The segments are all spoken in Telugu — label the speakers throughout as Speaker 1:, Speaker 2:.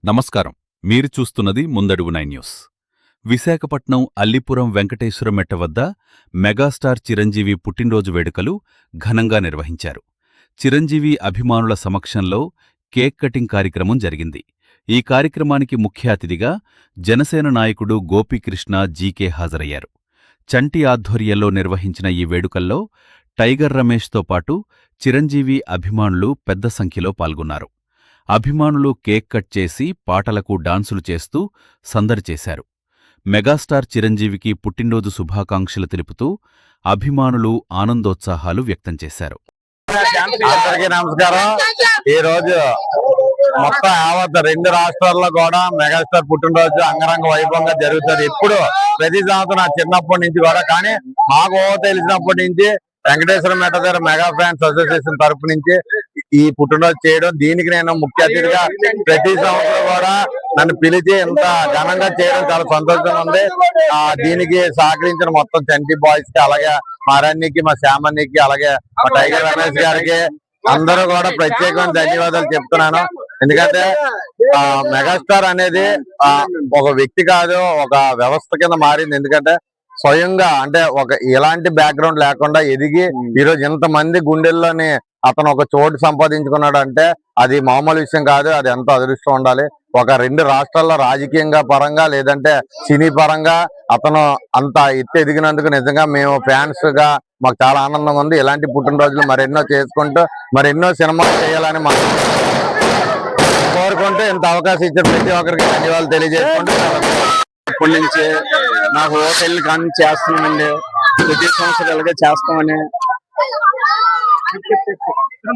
Speaker 1: నమస్కారం. మీరు చూస్తున్నది ముందడుగు 9 న్యూస్. విశాఖపట్నం అల్లిపురం వెంకటేశ్వర మెట్ట వద్ద మెగాస్టార్ చిరంజీవి పుట్టినరోజు వేడుకలు ఘనంగా నిర్వహించారు. చిరంజీవి అభిమానుల సమక్షంలో కేక్ కటింగ్ కార్యక్రమం జరిగింది. ఈ కార్యక్రమానికి ముఖ్య అతిథిగా జనసేన నాయకుడు గోపీకృష్ణ జీకే హాజరయ్యారు. చంటి ఆధ్వర్యంలో నిర్వహించిన ఈ వేడుకల్లో టైగర్ రమేష్తో పాటు చిరంజీవి అభిమానులు పెద్ద సంఖ్యలో పాల్గొన్నారు. అభిమానులు కేక్ కట్ చేసి పాటలకు డాన్సులు చేస్తూ సందడి చేశారు. మెగాస్టార్ చిరంజీవికి పుట్టినరోజు శుభాకాంక్షలు తెలుపుతూ అభిమానులు ఆనందోత్సాహాలు వ్యక్తం చేశారు.
Speaker 2: అందరికీ నమస్కారం. ఈ రోజు మొత్తం యావత్ 2 రాష్ట్రాల్లో కూడా మెగాస్టార్ పుట్టినరోజు అంగరంగ వైభవంగా జరుగుతుంది. ఎప్పుడు ప్రతి సంవత్సరం నా చిన్నప్పటి నుంచి కూడా, కానీ మాకు తెలిసినప్పటి నుంచి వెంకటేశ్వర మెట్ట దగ్గర మెగా ఫ్యాన్స్ అసోసియేషన్ తరఫు నుంచి ఈ పుట్టినరోజు చేయడం, దీనికి నేను ముఖ్య అతిథిగా ప్రతి సంవత్సరం కూడా నన్ను పిలిచి ఇంత ఘనంగా చేయడం చాలా సంతోషంగా ఉంది. దీనికి సహకరించిన మొత్తం చంటి బాయ్స్ కి, అలాగే మా అరణ్యకి, మా శ్యామన్నికి, అలాగే మా టైగర్ రమేష్ గారికి అందరూ కూడా ప్రత్యేకమైన ధన్యవాదాలు చెప్తున్నాను. ఎందుకంటే మెగాస్టార్ అనేది ఒక వ్యక్తి కాదు, ఒక వ్యవస్థ కింద మారింది. ఎందుకంటే స్వయంగా అంటే ఒక ఎలాంటి బ్యాక్గ్రౌండ్ లేకుండా ఎదిగి ఈరోజు ఇంతమంది గుండెల్లోని అతను ఒక చోటు సంపాదించుకున్నాడు అంటే అది మామూలు విషయం కాదు. అది ఎంతో అదృష్టం ఉండాలి. ఒక 2 రాష్ట్రాల్లో రాజకీయంగా పరంగా లేదంటే సినీ పరంగా అతను అంత ఎత్తు ఎదిగినందుకు నిజంగా మేము ఫ్యాన్స్ గా మాకు చాలా ఆనందంగా ఉంది. ఇలాంటి పుట్టినరోజులు మరెన్నో చేసుకుంటూ మరెన్నో సినిమాలు చేయాలని మనం కోరుకుంటూ ఇంత అవకాశం ఇచ్చిన ప్రతి ఒక్కరికి ధన్యవాదాలు తెలియజేసుకుంటూ
Speaker 3: ఇప్పటి నుంచి నాకు ఓటెల్ని కానీ చేస్తున్నామండి. ప్రతి సంవత్సరం ఇలాగే చేస్తామని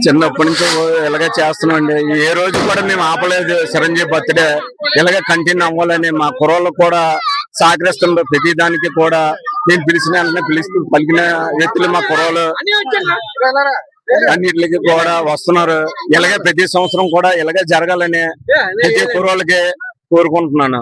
Speaker 3: చిన్నప్పటి నుంచి ఇలాగే చేస్తున్నామండి. ఏ రోజు కూడా మేము ఆపలేదు. చిరంజీవి బర్త్డే ఇలాగే కంటిన్యూ అవ్వాలని మా కుర్రోళ్ళు కూడా సహకరిస్తున్నారు. ప్రతి దానికి కూడా నేను పిలిచిన వెంటనే పిలుస్తూ పలికిన వ్యక్తులు మా కుర్రోళ్ళు అన్నిటికి కూడా వస్తున్నారు. ఇలాగే ప్రతి సంవత్సరం కూడా ఇలాగే జరగాలని ప్రతి కుర్రోళ్ళకి కోరుకుంటున్నాను.